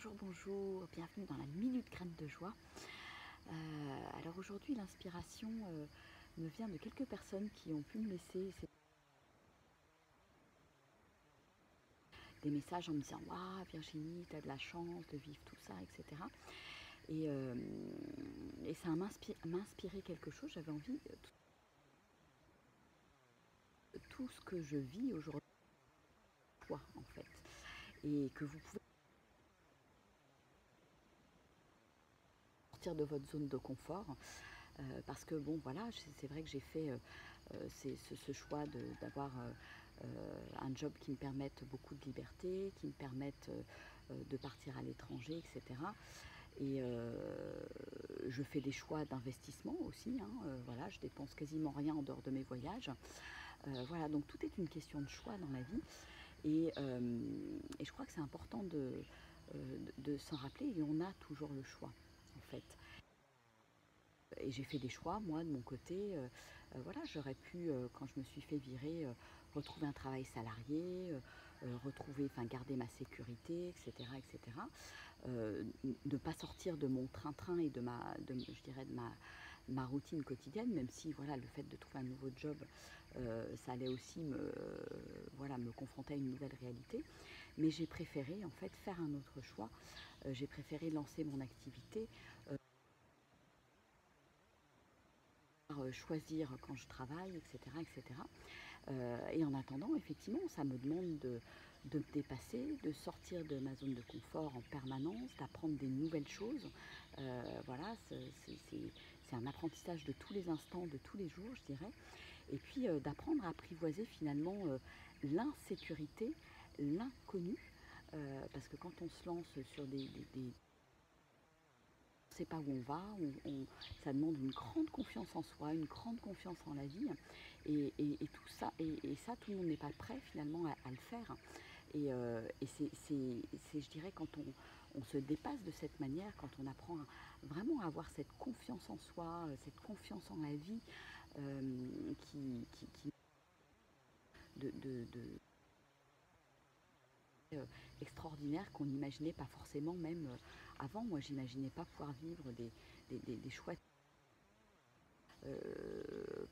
Bonjour, bonjour, bienvenue dans la Minute Graine de Joie. Alors aujourd'hui, l'inspiration me vient de quelques personnes qui ont pu me laisser des messages en me disant «Waouh Virginie, tu as de la chance de vivre tout ça, etc.» Et ça m'a inspiré quelque chose. J'avais envie, tout ce que je vis aujourd'hui, en fait, et que vous pouvez sortir de votre zone de confort. Parce que bon voilà, c'est vrai que j'ai fait ce choix d'avoir un job qui me permette beaucoup de liberté, qui me permette de partir à l'étranger, etc. Et je fais des choix d'investissement aussi, hein, voilà, je dépense quasiment rien en dehors de mes voyages. Voilà, donc tout est une question de choix dans la vie. Et je crois que c'est important de s'en rappeler, et on a toujours le choix en fait. Et j'ai fait des choix, moi, de mon côté. Voilà, j'aurais pu, quand je me suis fait virer, retrouver un travail salarié, garder ma sécurité, etc., etc. Ne pas sortir de mon train-train et je dirais, de ma routine quotidienne, même si, voilà, le fait de trouver un nouveau job, ça allait aussi voilà, me confronter à une nouvelle réalité. Mais j'ai préféré, en fait, faire un autre choix. J'ai préféré lancer mon activité, choisir quand je travaille, etc., etc. Et en attendant, effectivement, ça me demande de me dépasser, de sortir de ma zone de confort en permanence, d'apprendre des nouvelles choses. Voilà, c'est un apprentissage de tous les instants, de tous les jours, je dirais. Et puis d'apprendre à apprivoiser finalement l'insécurité, l'inconnu. Parce que quand on se lance sur on ne sait pas où on va, ça demande une grande confiance en soi, une grande confiance en la vie. Et tout ça, et ça, tout le monde n'est pas prêt finalement à le faire. Et je dirais, quand on se dépasse de cette manière, quand on apprend vraiment à avoir cette confiance en soi, cette confiance en la vie, qui de extraordinaire, qu'on n'imaginait pas forcément, même avant. Moi, j'imaginais pas pouvoir vivre des chouettes,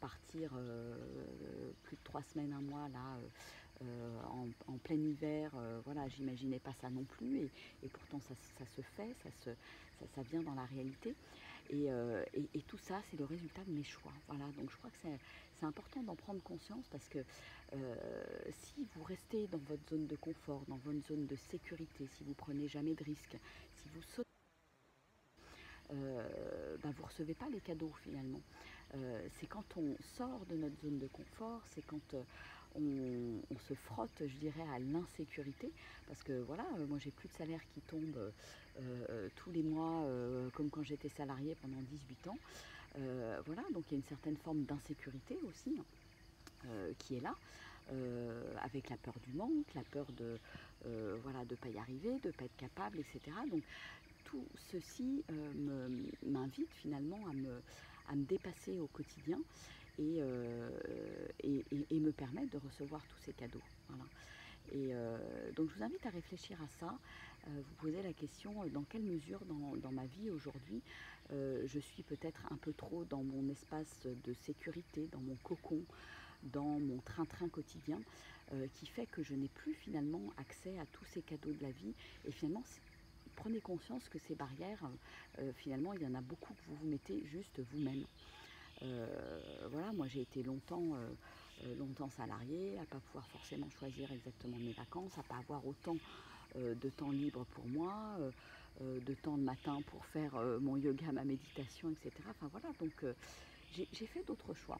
partir plus de 3 semaines, un mois là, en plein hiver, voilà, j'imaginais pas ça non plus. Et pourtant ça se fait, ça vient dans la réalité. Et tout ça, c'est le résultat de mes choix. Voilà, donc je crois que c'est important d'en prendre conscience, parce que si vous restez dans votre zone de confort, dans votre zone de sécurité, si vous prenez jamais de risques, si vous sautez, vous ne recevez pas les cadeaux finalement. C'est quand on sort de notre zone de confort, c'est quand on se frotte, je dirais, à l'insécurité. Parce que voilà, moi j'ai plus de salaire qui tombe tous les mois, comme quand j'étais salariée pendant 18 ans. Voilà, donc il y a une certaine forme d'insécurité aussi, qui est là, avec la peur du manque, la peur de voilà, de ne pas y arriver, de ne pas être capable, etc. Donc tout ceci m'invite finalement à me dépasser au quotidien, et me permettre de recevoir tous ces cadeaux. Voilà. Donc je vous invite à réfléchir à ça, vous poser la question, dans quelle mesure dans ma vie aujourd'hui, je suis peut-être un peu trop dans mon espace de sécurité, dans mon cocon, dans mon train-train quotidien, qui fait que je n'ai plus finalement accès à tous ces cadeaux de la vie. Et finalement, prenez conscience que ces barrières, finalement, il y en a beaucoup que vous vous mettez juste vous-même. Voilà, moi j'ai été longtemps salariée, à ne pas pouvoir forcément choisir exactement mes vacances, à ne pas avoir autant de temps libre pour moi, de temps le matin pour faire mon yoga, ma méditation, etc. Enfin voilà, donc j'ai fait d'autres choix.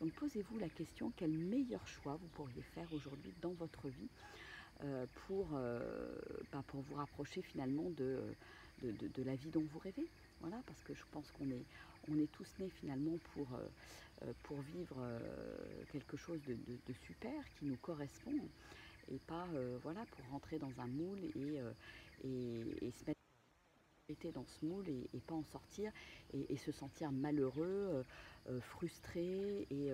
Donc posez-vous la question, quel meilleur choix vous pourriez faire aujourd'hui dans votre vie, pour vous rapprocher finalement de la vie dont vous rêvez. Voilà, parce que je pense on est tous nés finalement pour vivre quelque chose de super, qui nous correspond, et pas voilà, pour rentrer dans un moule et se mettre dans ce moule, et pas en sortir, et se sentir malheureux, frustré, et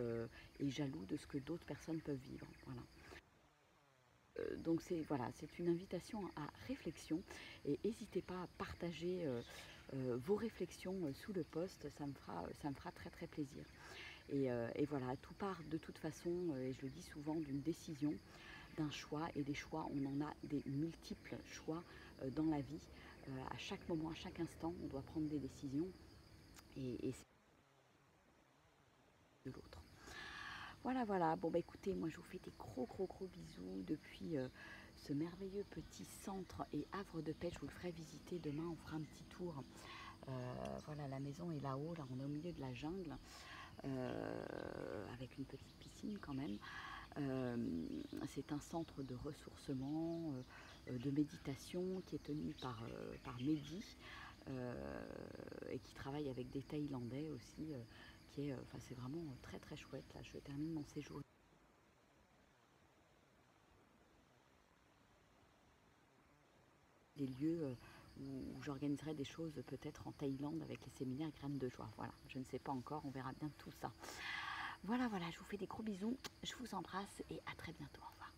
jaloux de ce que d'autres personnes peuvent vivre. Voilà. Donc c'est voilà, c'est une invitation à réflexion et n'hésitez pas à partager vos réflexions sous le post, ça me fera très très plaisir. Et voilà, tout part de toute façon, et je le dis souvent, d'une décision, d'un choix, et des choix, on en a des multiples choix dans la vie. À chaque moment, à chaque instant, on doit prendre des décisions et c'est de l'autre. Voilà, voilà. Bon, bah écoutez, moi je vous fais des gros, gros, gros bisous depuis ce merveilleux petit centre et havre de paix. Je vous le ferai visiter demain, on fera un petit tour. Voilà, la maison est là-haut, là on est au milieu de la jungle, avec une petite piscine quand même. C'est un centre de ressourcement, de méditation qui est tenu par Mehdi et qui travaille avec des Thaïlandais aussi, enfin, c'est vraiment très très chouette. Là, je termine mon séjour. Des lieux où j'organiserai des choses peut-être en Thaïlande avec les séminaires Graines de Joie. Voilà, je ne sais pas encore, on verra bien tout ça. Voilà, voilà, je vous fais des gros bisous, je vous embrasse et à très bientôt. Au revoir.